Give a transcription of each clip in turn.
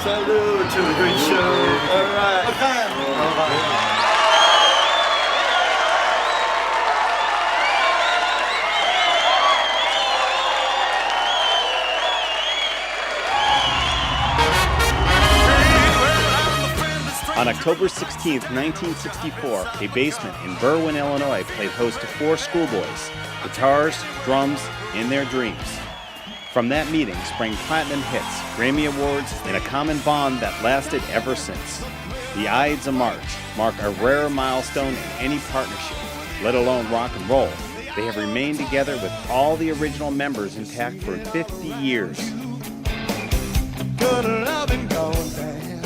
Salute to the great show. All right. On October 16, 1964, a basement in Berwyn, Illinois played host to 4 schoolboys, guitars, drums, and their dreams. From that meeting sprang platinum hits, Grammy Awards, and a common bond that lasted ever since. The Ides of March mark a rare milestone in any partnership, let alone rock and roll. They have remained together with all the original members intact for 50 years.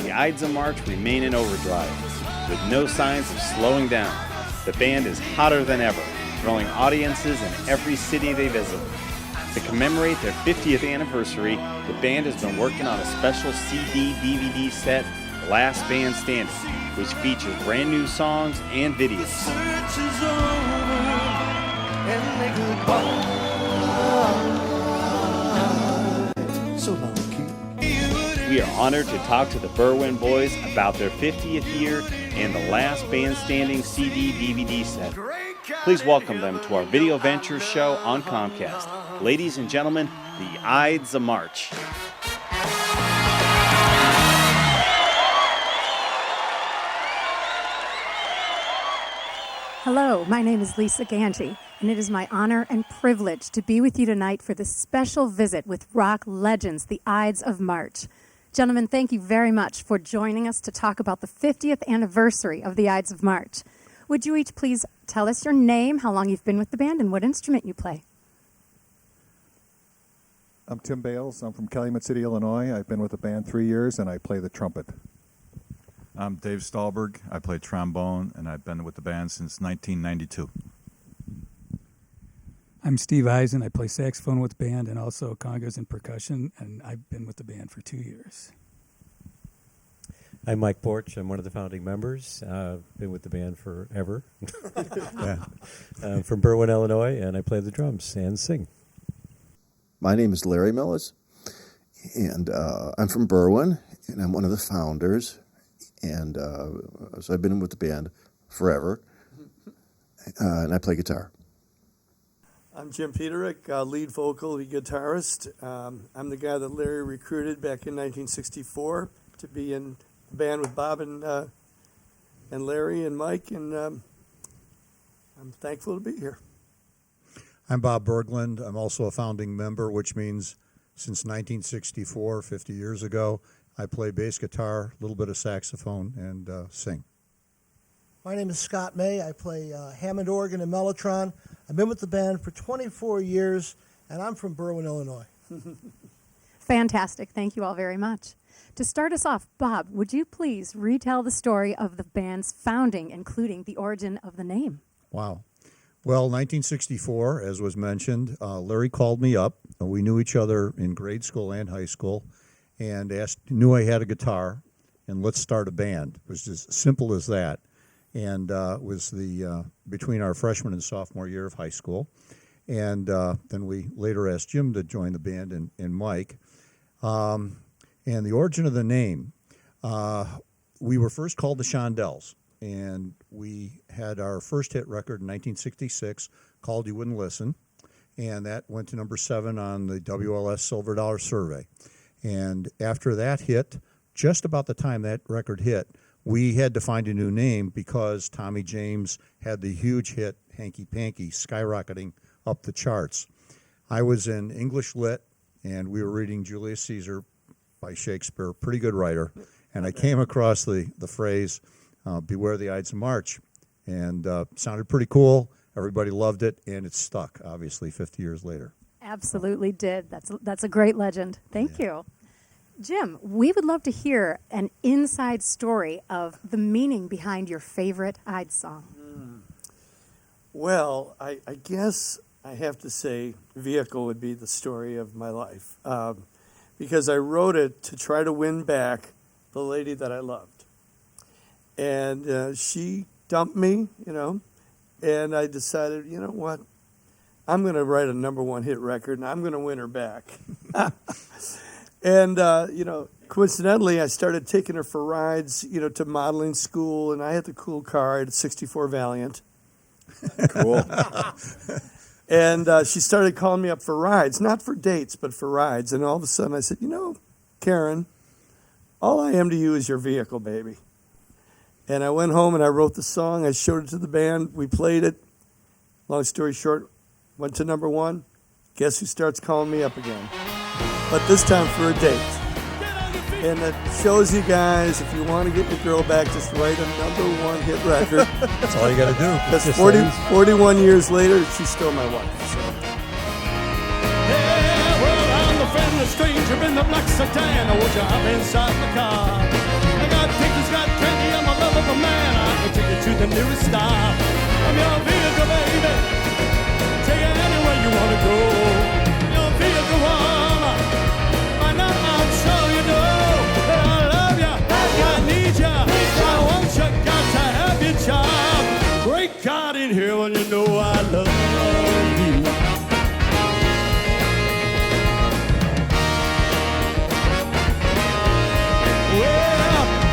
The Ides of March remain in overdrive, with no signs of slowing down. The band is hotter than ever, drawing audiences in every city they visit. To commemorate their 50th anniversary, the band has been working on a special CD-DVD set, Last Band Standing, which features brand new songs and videos. We are honored to talk to the Berwyn Boys about their 50th year and the Last Band Standing CD-DVD set. Please welcome them to our Video Ventures show on Comcast. Ladies and gentlemen, the Ides of March. Hello, my name is Lisa Ganji, and it is my honor and privilege to be with you tonight for this special visit with rock legends, the Ides of March. Gentlemen, thank you very much for joining us to talk about the 50th anniversary of the Ides of March. Would you each please tell us your name, how long you've been with the band, and what instrument you play? I'm Tim Bales. I'm from Calumet City, Illinois. I've been with the band 3 years, and I play the trumpet. I'm Dave Stahlberg. I play trombone, and I've been with the band since 1992. I'm Steve Eisen. I play saxophone with the band and also congas and percussion, and I've been with the band for 2 years. I'm Mike Borch. I'm one of the founding members. Been with the band forever. I'm from Berwyn, Illinois, and I play the drums and sing. My name is Larry Millis, and I'm from Berwyn, and I'm one of the founders. And so I've been with the band forever, and I play guitar. I'm Jim Peterick, lead vocal, lead guitarist. I'm the guy that Larry recruited back in 1964 to be in the band with Bob and Larry and Mike, and I'm thankful to be here. I'm Bob Berglund. I'm also a founding member, which means since 1964, 50 years ago, I play bass guitar, a little bit of saxophone, and sing. My name is Scott May. I play Hammond organ and mellotron. I've been with the band for 24 years, and I'm from Berwyn, Illinois. Fantastic. Thank you all very much. To start us off, Bob, would you please retell the story of the band's founding, including the origin of the name? Wow. Well, 1964, as was mentioned, Larry called me up. We knew each other in grade school and high school, and knew I had a guitar, and let's start a band. It was as simple as that. And it was between our freshman and sophomore year of high school. And then we later asked Jim to join the band and Mike. And the origin of the name, we were first called the Shondells. And we had our first hit record in 1966 called You Wouldn't Listen. And that went to number 7 on the WLS Silver Dollar Survey. And after that hit, just about the time that record hit, we had to find a new name because Tommy James had the huge hit Hanky Panky skyrocketing up the charts. I was in English Lit, and we were reading Julius Caesar by Shakespeare, pretty good writer, and I came across the phrase, Beware the Ides of March, and sounded pretty cool. Everybody loved it, and it's stuck, obviously, 50 years later. Absolutely did. That's a great legend. Thank you. Jim, we would love to hear an inside story of the meaning behind your favorite Ides song. Well, I guess I have to say Vehicle would be the story of my life because I wrote it to try to win back the lady that I loved. And she dumped me, and I decided, you know what, I'm going to write a #1 hit record, and I'm going to win her back. And, coincidentally, I started taking her for rides, to modeling school, and I had the cool car. I had a 64 Valiant. Cool. And she started calling me up for rides, not for dates, but for rides. And all of a sudden I said, Karen, all I am to you is your vehicle, baby. And I went home and I wrote the song. I showed it to the band. We played it. Long story short, went to number 1. Guess who starts calling me up again? But this time for a date. And it shows you guys, if you want to get your girl back, just write a number 1 hit record. That's all you got to do. Because 41 years later, she's still my wife. So. Yeah, well, I'm the friendly stranger in the black sedan. I want you hop inside the car. I got pictures, got candy, I'm a love of a man. I can take you to the nearest stop. I'm your vehicle, baby. Take you anywhere you want to go. Your vehicle, woman. By now I'm sure you know that I love you. I need you. I want you. Got to have your job. Break out in here when you know I love you.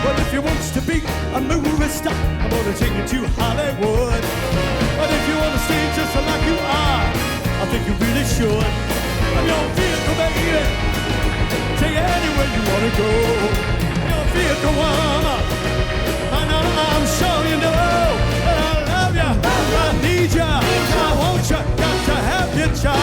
Well, if you wants to be a movie star, I'm gonna take you to Hollywood. But if you wanna stay just like you are, I think you really should. I'm your vehicle, baby. Take you anywhere you wanna go. Your vehicle, woman. I know I'm sure you know that I love you. I need you. I want you. Got to have your job.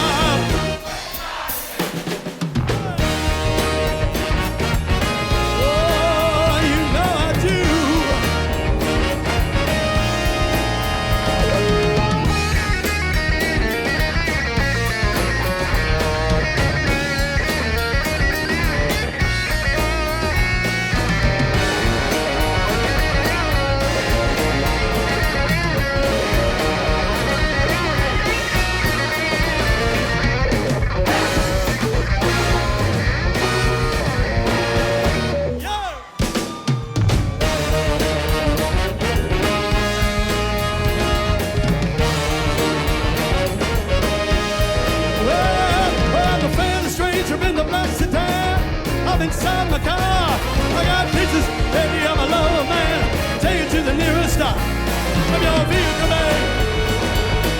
Inside my car, I got pictures, baby, I'm a lover man. Take you to the nearest stop. I'm your vehicle, baby.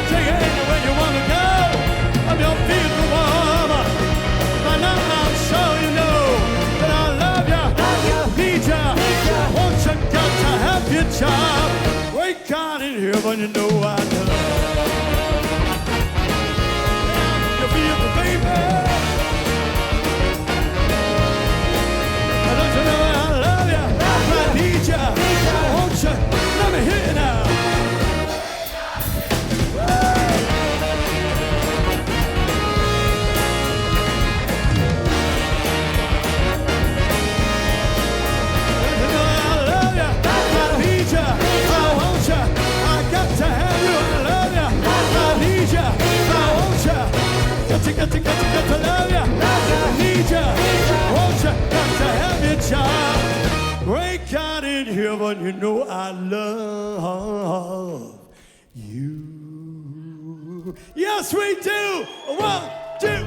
Take you anywhere you wanna go. I'm your vehicle, woman. By now I'm sure you know that I love you, need you, want you, got to have your job. Break out in here when you know I love you. Your vehicle, baby. Let me hear you now. I love you. I need you. I want you. I got to have you. I love you. I need you. I want you. Got to love you. I need you. Want you. Got to have your job. Break out in here when you know I love you. Yes, we do. 1, 2.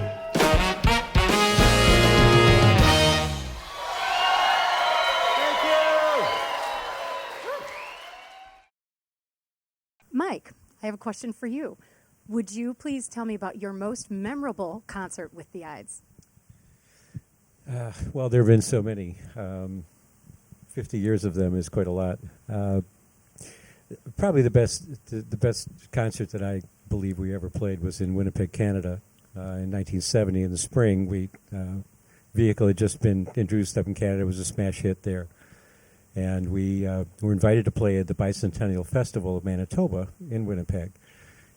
Mike, I have a question for you. Would you please tell me about your most memorable concert with the Ides? Well, there have been so many. 50 years of them is quite a lot. Probably the best concert that I believe we ever played was in Winnipeg, Canada, in 1970 in the spring. Vehicle had just been introduced up in Canada. It was a smash hit there. And we were invited to play at the Bicentennial Festival of Manitoba in Winnipeg.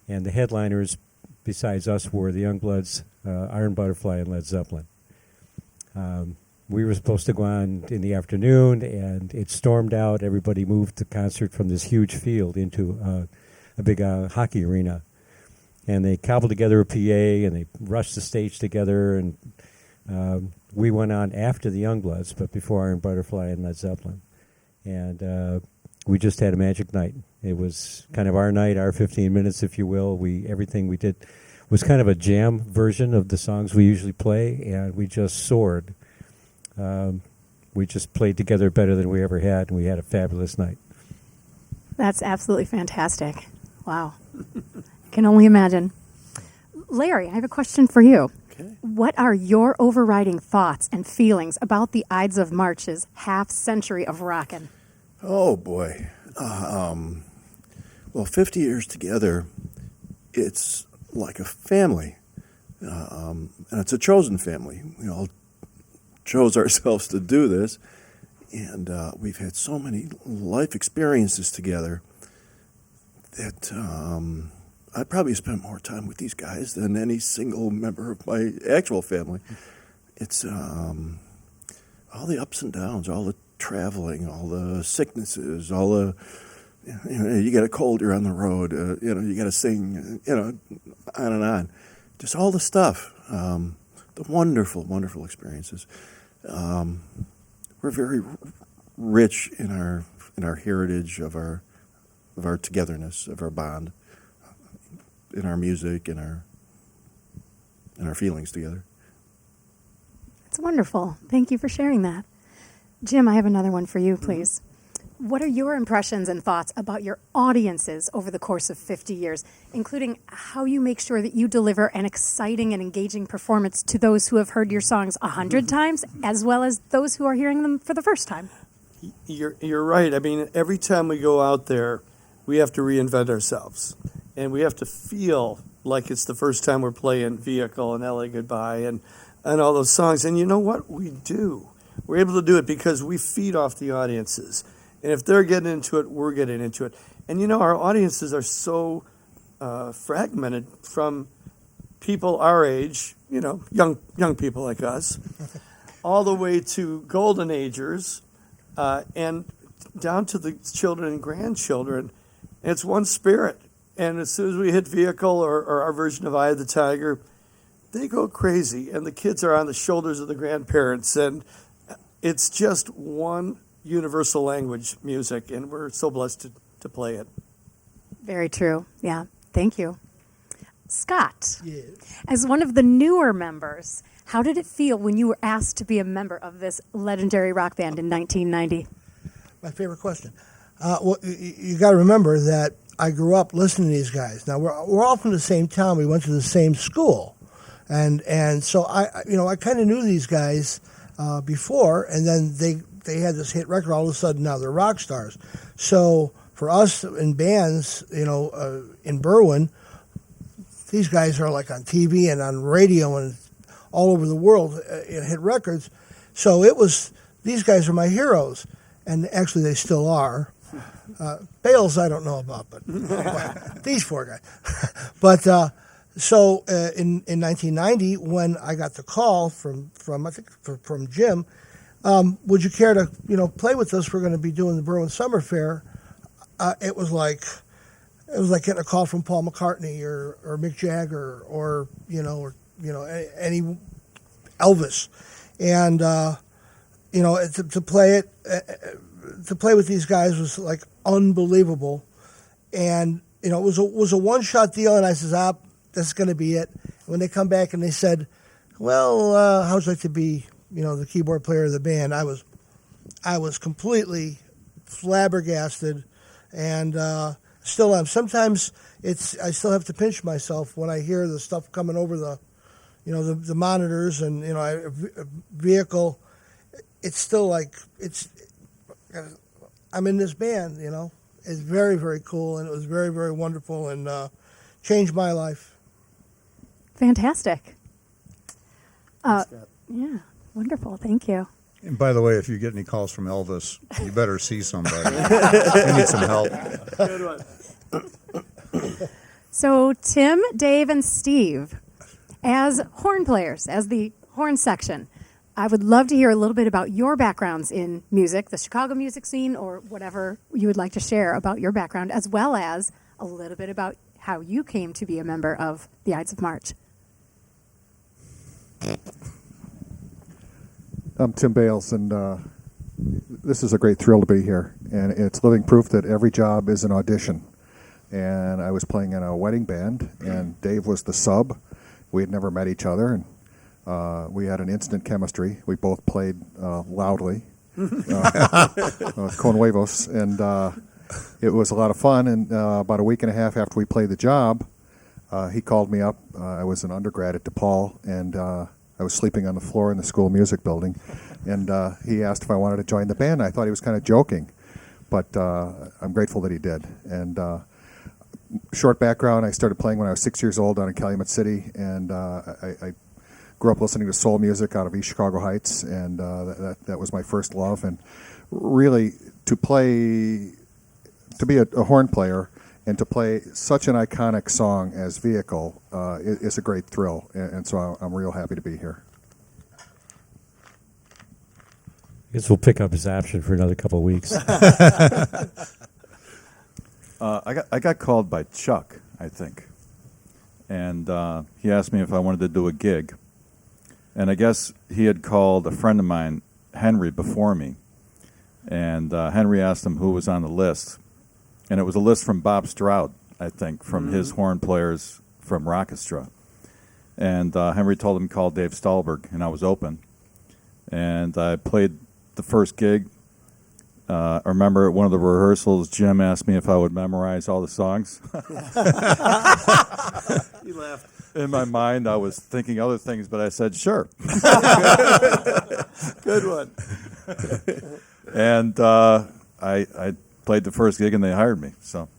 And the headliners, besides us, were the Youngbloods, Iron Butterfly, and Led Zeppelin. We were supposed to go on in the afternoon, and it stormed out. Everybody moved the concert from this huge field into a big hockey arena. And they cobbled together a PA, and they rushed the stage together. And we went on after the Youngbloods, but before Iron Butterfly and Led Zeppelin. And we just had a magic night. It was kind of our night, our 15 minutes, if you will. Everything we did was kind of a jam version of the songs we usually play, and we just soared. we just played together better than we ever had, and we had a fabulous night. That's absolutely fantastic. Wow. I can only imagine. Larry, I have a question for you. Okay. What are your overriding thoughts and feelings about the Ides of March's half century of rockin'? Oh boy. Well, 50 years together, it's like a family. And it's a chosen family. We all chose ourselves to do this. And we've had so many life experiences together that I probably spent more time with these guys than any single member of my actual family. It's all the ups and downs, all the traveling, all the sicknesses, all the, you get a cold, you're on the road, you got to sing, on and on. Just all the stuff, the wonderful, wonderful experiences. We're very rich in our heritage of our togetherness, of our bond, in our music, in our feelings together. It's wonderful. Thank you for sharing that. Jim, I have another one for you, please. What are your impressions and thoughts about your audiences over the course of 50 years, including how you make sure that you deliver an exciting and engaging performance to those who have heard your songs 100 times, as well as those who are hearing them for the first time? You're right. I mean, every time we go out there, we have to reinvent ourselves. And we have to feel like it's the first time we're playing Vehicle and LA Goodbye and all those songs. And you know what? We do. We're able to do it because we feed off the audiences. And if they're getting into it, we're getting into it. And our audiences are so fragmented from people our age, young people like us, all the way to golden agers, and down to the children and grandchildren. And it's one spirit. And as soon as we hit Vehicle or our version of Eye of the Tiger, they go crazy. And the kids are on the shoulders of the grandparents. And it's just one universal language, music, and we're so blessed to play it. Very true. Yeah. Thank you. Scott, Yes. as one of the newer members, how did it feel when you were asked to be a member of this legendary rock band in 1990? My favorite question. Well, you got to remember that I grew up listening to these guys. Now we're all from the same town. We went to the same school, and so I kind of knew these guys before, and then they had this hit record. All of a sudden, now they're rock stars. So for us in bands, in Berwyn, these guys are like on TV and on radio and all over the world, hit records. So these guys are my heroes, and actually they still are. Bales, I don't know about, but these four guys. But so in 1990, when I got the call from Jim, would you care to play with us? We're going to be doing the Berwyn Summer Fair. It was like getting a call from Paul McCartney or Mick Jagger or any Elvis, and to play it. To play with these guys was like unbelievable, and it was a one-shot deal. And I says, that's going to be it. When they come back and they said, well, how would you like to be, the keyboard player of the band? I was completely flabbergasted, and still am. Sometimes I still have to pinch myself when I hear the stuff coming over the monitors and Vehicle. It's still like I'm in this band, It's very, very cool, and it was very, very wonderful, and changed my life. Fantastic. Yeah, wonderful. Thank you. And by the way, if you get any calls from Elvis, you better see somebody. You need some help. Good one. So Tim, Dave, and Steve, as horn players, as the horn section, I would love to hear a little bit about your backgrounds in music, the Chicago music scene, or whatever you would like to share about your background, as well as a little bit about how you came to be a member of the Ides of March. I'm Tim Bales, and this is a great thrill to be here. And it's living proof that every job is an audition. And I was playing in a wedding band, and Dave was the sub. We had never met each other, and we had an instant chemistry. We both played loudly, Con Huevos, and it was a lot of fun. And about a week and a half after we played the job, he called me up. I was an undergrad at DePaul, and I was sleeping on the floor in the school music building. And he asked if I wanted to join the band. I thought he was kind of joking, but I'm grateful that he did. And short background, I started playing when I was 6 years old down in Calumet City, and I grew up listening to soul music out of East Chicago Heights, and that was my first love. And really, to be a horn player and to play such an iconic song as Vehicle is a great thrill, and so I'm real happy to be here. I guess we'll pick up his option for another couple of weeks. I got called by Chuck, I think, and he asked me if I wanted to do a gig. And I guess he had called a friend of mine, Henry, before me. And Henry asked him who was on the list. And it was a list from Bob Stroud, I think, from his horn players from Rockestra. And Henry told him to call Dave Stahlberg, and I was open. And I played the first gig. I remember at one of the rehearsals, Jim asked me if I would memorize all the songs. He laughed. In my mind, I was thinking other things, but I said, sure. Good one. And I played the first gig, and they hired me. So,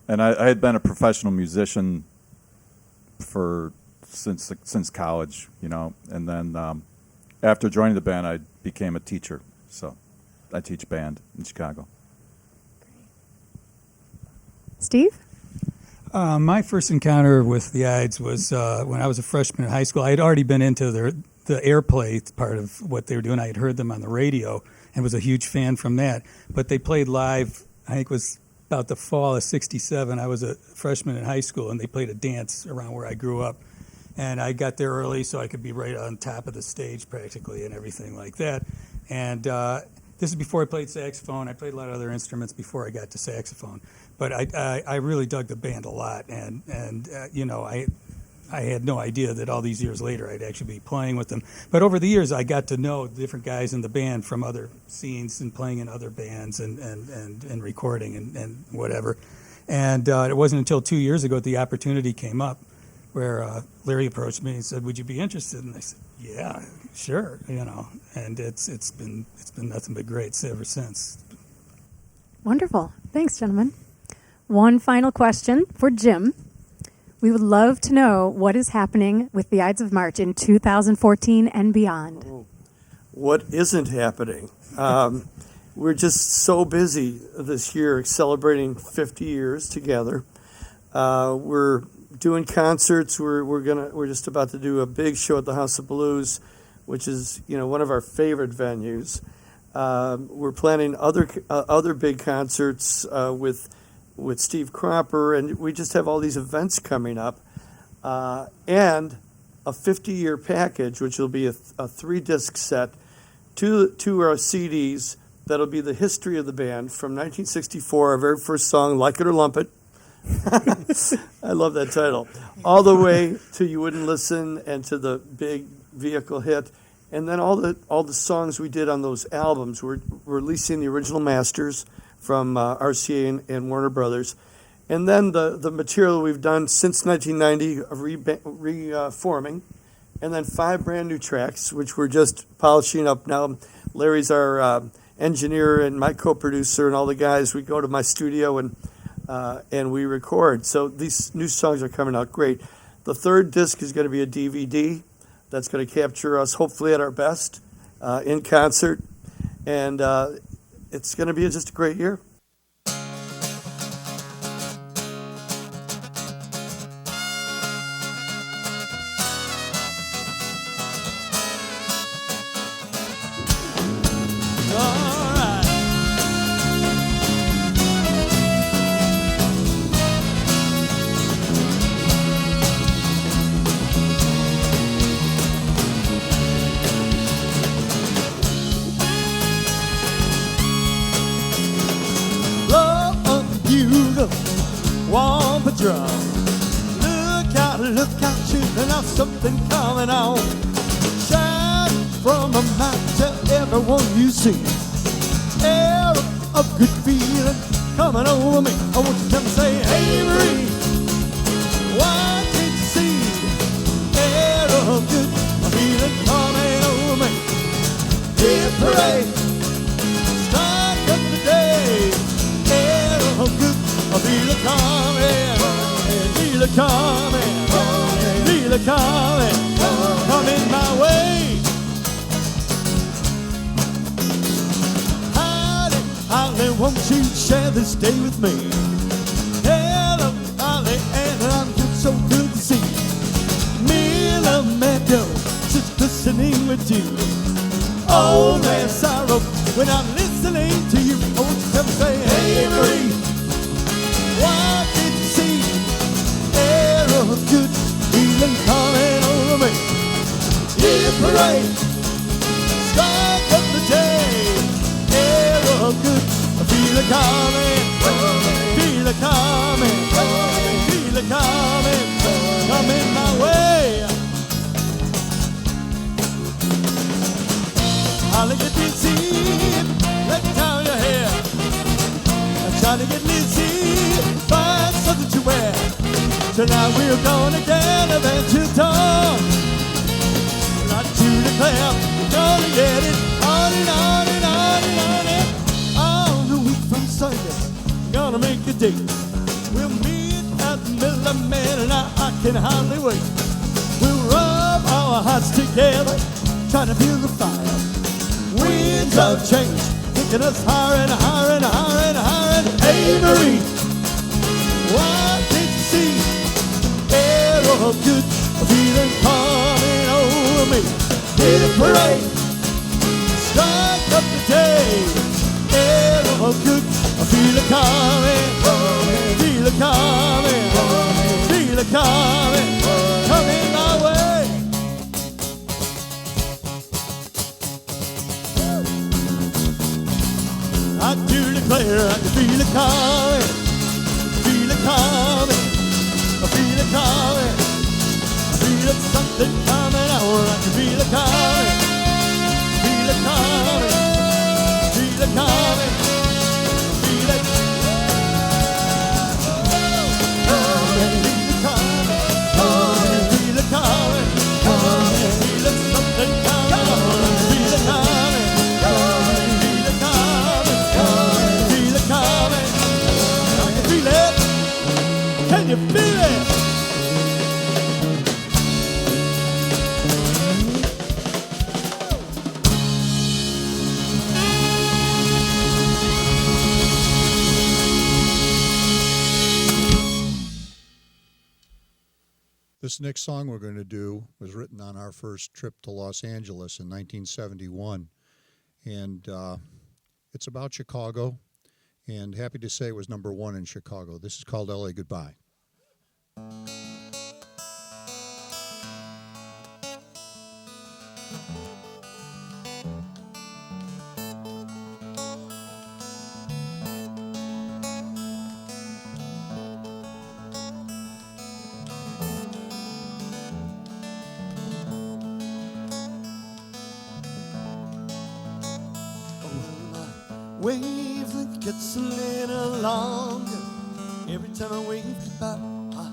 and I had been a professional musician since college, and then after joining the band, I became a teacher. So I teach band in Chicago. Steve? My first encounter with the Ides was when I was a freshman in high school. I had already been into the airplay part of what they were doing. I had heard them on the radio and was a huge fan from that. But they played live, I think it was about the fall of '67. I was a freshman in high school, and they played a dance around where I grew up. And I got there early so I could be right on top of the stage practically and everything like that. And this is before I played saxophone. I played a lot of other instruments before I got to saxophone. But I really dug the band a lot, and I had no idea that all these years later I'd actually be playing with them. But over the years, I got to know different guys in the band from other scenes and playing in other bands and recording and whatever. And it wasn't until 2 years ago that the opportunity came up where Larry approached me and said, "Would you be interested?" And I said, "Yeah, sure." And it's been nothing but great ever since. Wonderful. Thanks, gentlemen. One final question for Jim. We would love to know what is happening with the Ides of March in 2014 and beyond. What isn't happening? We're just so busy this year celebrating 50 years together. We're doing concerts. We're just about to do a big show at the House of Blues, which is one of our favorite venues. We're planning other big concerts with Steve Cropper, and we just have all these events coming up, and a 50-year package, which will be a 3-disc set, two our CDs that'll be the history of the band from 1964, our very first song, Like It or Lump It. I love that title. All the way to You Wouldn't Listen and to the big Vehicle hit. And then all the songs we did on those albums, we're releasing the original masters from RCA and Warner Brothers. And then the material we've done since 1990, reforming. And then 5 brand new tracks, which we're just polishing up now. Larry's our engineer and my co-producer, and all the guys, we go to my studio and we record. So these new songs are coming out great. The 3rd disc is going to be a DVD that's going to capture us hopefully at our best in concert. And it's going to be just a great year. Wampa drum. Look out, shooting out something coming on. Shine from a mountain to like the one you see. Air of good feeling coming over me. I want you to come and say, hey Marie, why can't you see? Air of good feeling coming over me. Yeah, parade, start up the day. Air of good feeling coming, feel it coming, feel it coming, coming my way. Holly, won't you share this day with me? Hello, Holly, and I'm just so good to see. Miller Meadow, just listening with you. Oh, there's sorrow when I'm listening to you. I want you to come and say, hey Marie, why can't you see? Air of good feeling coming over me. Yeah, parade, start up the day. Air of good, feel it coming, feel it coming, feel it coming my way. Holly, get busy, let down your hair. I'm trying to get busy, find something to wear. Tonight we're gonna get a venture dawn. Not to declare, we're gonna get it on and on and on and on and all the week from Sunday. Gonna make a date. We'll meet at the middle of man and I can hardly wait. We'll rub our hearts together, trying to feel the fire. Winds of change, taking us higher and higher and higher and higher. Hey Marie, why can't you see? Air of good feeling coming over me. Hit a parade, start up the day. Air of good, feel it coming, feel it coming, feel it coming my way. I do declare I can feel it coming, feel it coming, feel it coming, feel it something coming on. I can feel it coming, feel it coming, feel it coming, feel it coming, feel it coming, feel it something coming on. I can feel it coming, feel it coming, feel it coming. I can feel it. Can you feel it? This next song we're going to do was written on our first trip to Los Angeles in 1971. And it's about Chicago. And happy to say it was #1 in Chicago. This is called LA Goodbye. Wavelength gets a little longer every time I wave goodbye.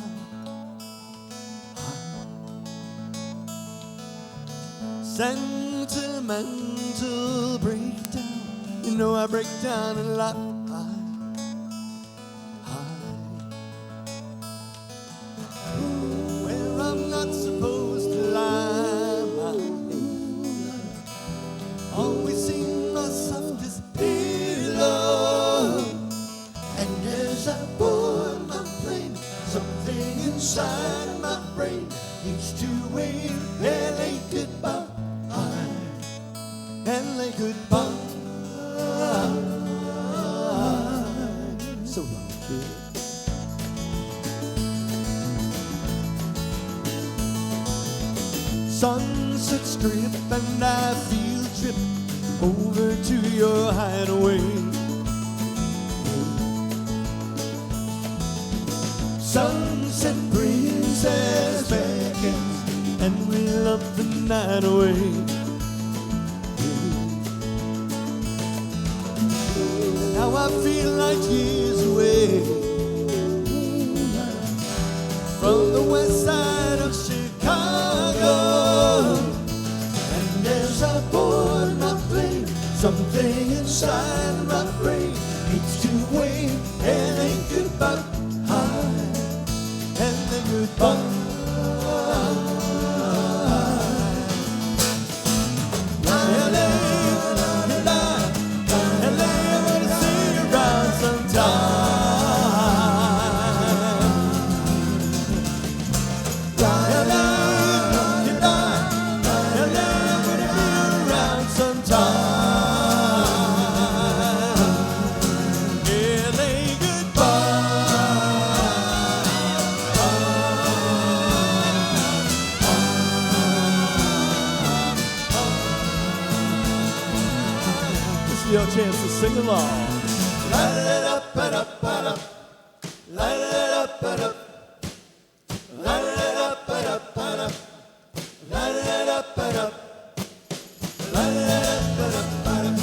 Sentimental breakdown, you know I break down a lot. Where I'm not supposed to lie, my head always seems my softest pillow. And as I board my plane, something inside my brain needs to wave LA goodbye. LA goodbye. So long, kid. Sunset Strip and I field trip over to your hideaway. Sunset princess beckons and we love the night away. Now I feel like years away from the west side of Chicago. And as I board my plane, something inside my brain needs to wave and ain't goodbye, and then goodbye. Your chance to sing along. Light it up and up and up. Light it up and up. Light it up and up and up. Light it up and up. Light it up and up and up.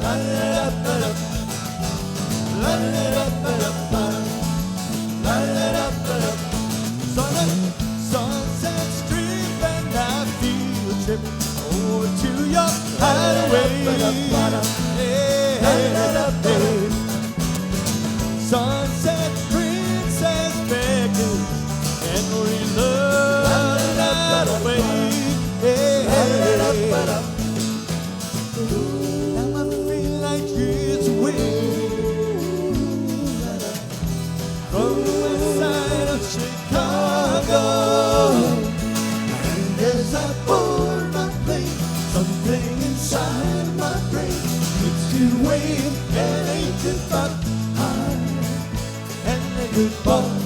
Light it up and up. Light it up and up and up. Light it up and up. Sunset Strip and I feel tripping over to your hideaway. Sunset Princess beckons and we learn that way. Now I feel like years away from the west side of Chicago. And as I board my plane, something inside my brain needs to wave and ain't goodbye, and then goodbye.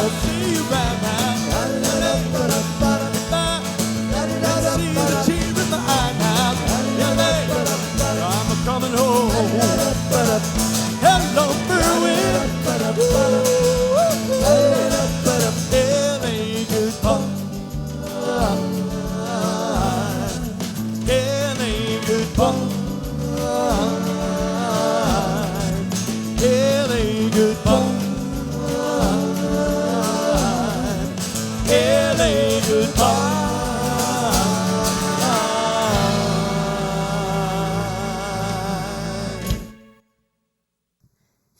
See you right now. See the tear in my eye now. I'm coming home. Hello, Berwin.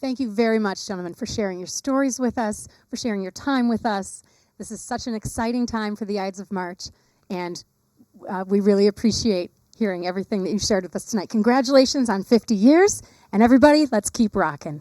Thank you very much, gentlemen, for sharing your stories with us, for sharing your time with us. This is such an exciting time for the Ides of March, and we really appreciate hearing everything that you shared with us tonight. Congratulations on 50 years, and everybody, let's keep rocking.